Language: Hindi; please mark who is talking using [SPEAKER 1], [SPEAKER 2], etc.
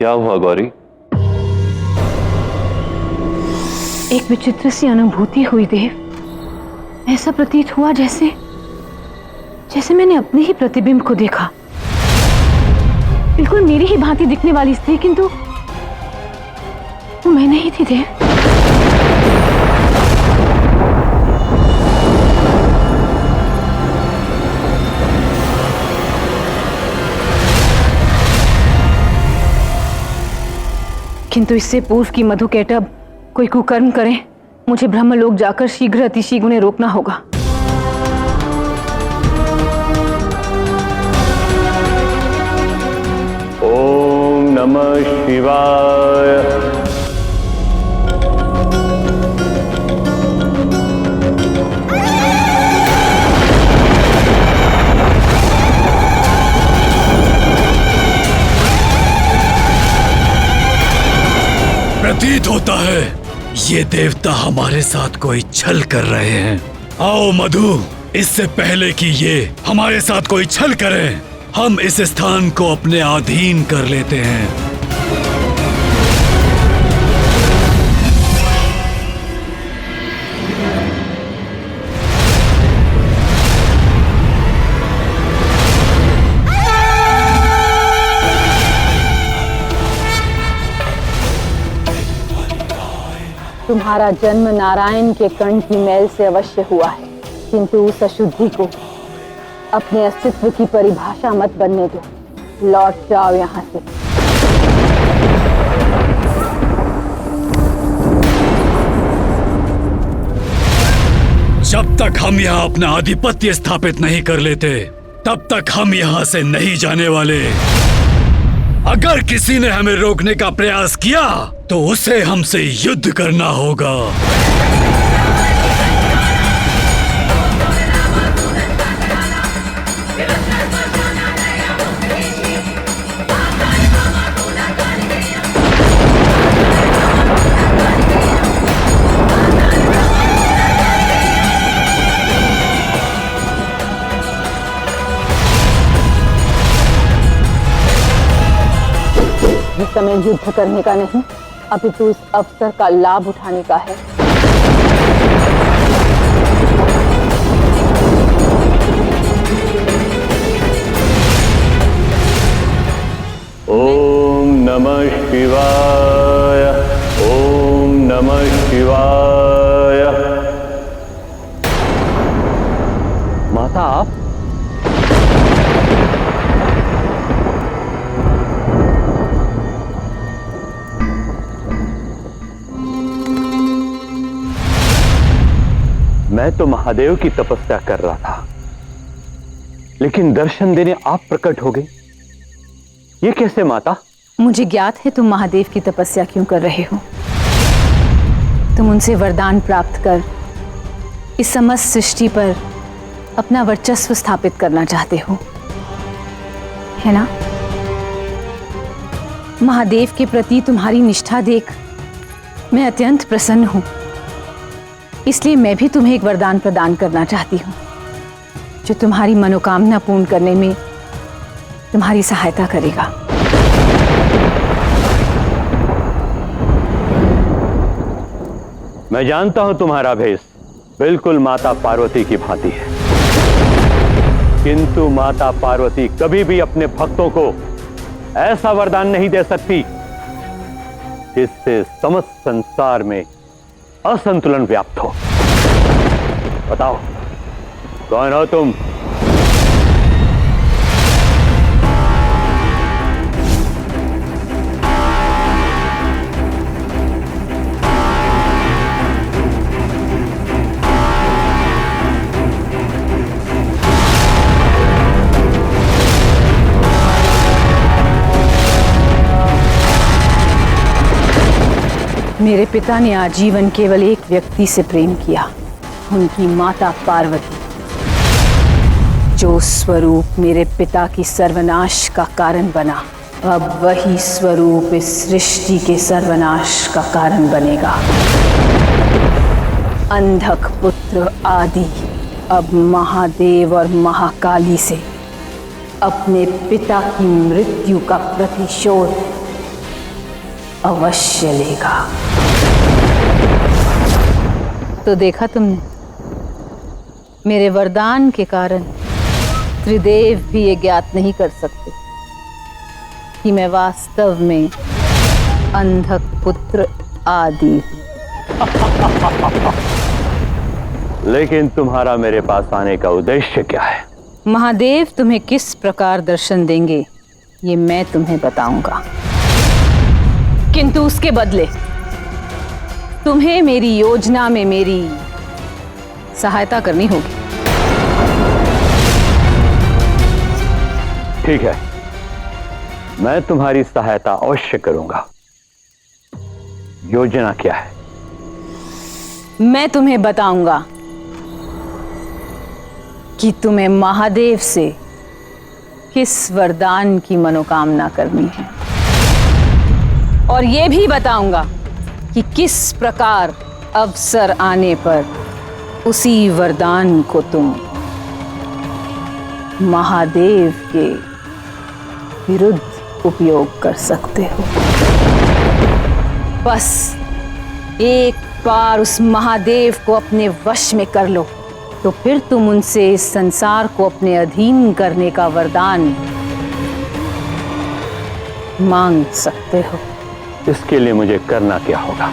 [SPEAKER 1] क्या हुआ गौरी?
[SPEAKER 2] एक विचित्र सी अनुभूति हुई देव। ऐसा प्रतीत हुआ जैसे जैसे मैंने अपने ही प्रतिबिंब को देखा। बिल्कुल मेरी ही भांति दिखने वाली स्त्री, किंतु वो मैं नहीं थी देव। किंतु इससे पूर्व की मधुकैटभ कोई कुकर्म करे, मुझे ब्रह्मलोक जाकर शीघ्र अतिशीघ्र उन्हें रोकना होगा।
[SPEAKER 1] ओम नमः शिवाय।
[SPEAKER 3] प्रतीत होता है ये देवता हमारे साथ कोई छल कर रहे हैं। आओ मधु, इससे पहले कि ये हमारे साथ कोई छल करें, हम इस स्थान को अपने अधीन कर लेते हैं।
[SPEAKER 2] तुम्हारा जन्म नारायण के कर्ण की मैल से अवश्य हुआ है, किंतु उस अशुद्धि को अपने अस्तित्व की परिभाषा मत बनने दो। लौट जाओ यहाँ से।
[SPEAKER 3] जब तक हम यहाँ अपना आधिपत्य स्थापित नहीं कर लेते, तब तक हम यहाँ से नहीं जाने वाले। अगर किसी ने हमें रोकने का प्रयास किया तो उसे हमसे युद्ध करना होगा।
[SPEAKER 2] इस समय युद्ध करने का नहीं, अपितु इस अवसर का लाभ उठाने का है।
[SPEAKER 1] ओम नमः शिवाय। ओम नमः शिवाय। माता आप? मैं तो महादेव की तपस्या कर रहा था, लेकिन दर्शन देने आप प्रकट हो गए। ये कैसे माता?
[SPEAKER 2] मुझे ज्ञात है तुम महादेव की तपस्या क्यों कर रहे हो। तुम उनसे वरदान प्राप्त कर इस समस्त सृष्टि पर अपना वर्चस्व स्थापित करना चाहते हो, है ना? महादेव के प्रति तुम्हारी निष्ठा देख मैं अत्यंत प्रसन्न हूं। इसलिए मैं भी तुम्हें एक वरदान प्रदान करना चाहती हूँ, जो तुम्हारी मनोकामना पूर्ण करने में तुम्हारी सहायता करेगा।
[SPEAKER 1] मैं जानता हूं तुम्हारा भेष बिल्कुल माता पार्वती की भांति है, किंतु माता पार्वती कभी भी अपने भक्तों को ऐसा वरदान नहीं दे सकती जिससे समस्त संसार में असंतुलन व्याप्त हो। बताओ कौन हो तुम?
[SPEAKER 2] मेरे पिता ने आजीवन केवल एक व्यक्ति से प्रेम किया, उनकी माता पार्वती, जो स्वरूप मेरे पिता की सर्वनाश का कारण बना, अब वही स्वरूप इस सृष्टि के सर्वनाश का कारण बनेगा। अंधक पुत्र आदि अब महादेव और महाकाली से अपने पिता की मृत्यु का प्रतिशोध अवश्य लेगा। तो देखा तुमने, मेरे वरदान के कारण त्रिदेव भी ये ज्ञात नहीं कर सकते कि मैं वास्तव में अंधक पुत्र आदि हूं।
[SPEAKER 1] लेकिन तुम्हारा मेरे पास आने का उद्देश्य क्या है?
[SPEAKER 2] महादेव तुम्हें किस प्रकार दर्शन देंगे ये मैं तुम्हें बताऊंगा, किंतु उसके बदले तुम्हें मेरी योजना में मेरी सहायता करनी होगी।
[SPEAKER 1] ठीक है, मैं तुम्हारी सहायता अवश्य करूंगा। योजना क्या है?
[SPEAKER 2] मैं तुम्हें बताऊंगा कि तुम्हें महादेव से किस वरदान की मनोकामना करनी है, और यह भी बताऊंगा कि किस प्रकार अवसर आने पर उसी वरदान को तुम महादेव के विरुद्ध उपयोग कर सकते हो। बस एक बार उस महादेव को अपने वश में कर लो तो फिर तुम उनसे इस संसार को अपने अधीन करने का वरदान मांग सकते हो।
[SPEAKER 1] इसके लिए मुझे करना क्या होगा?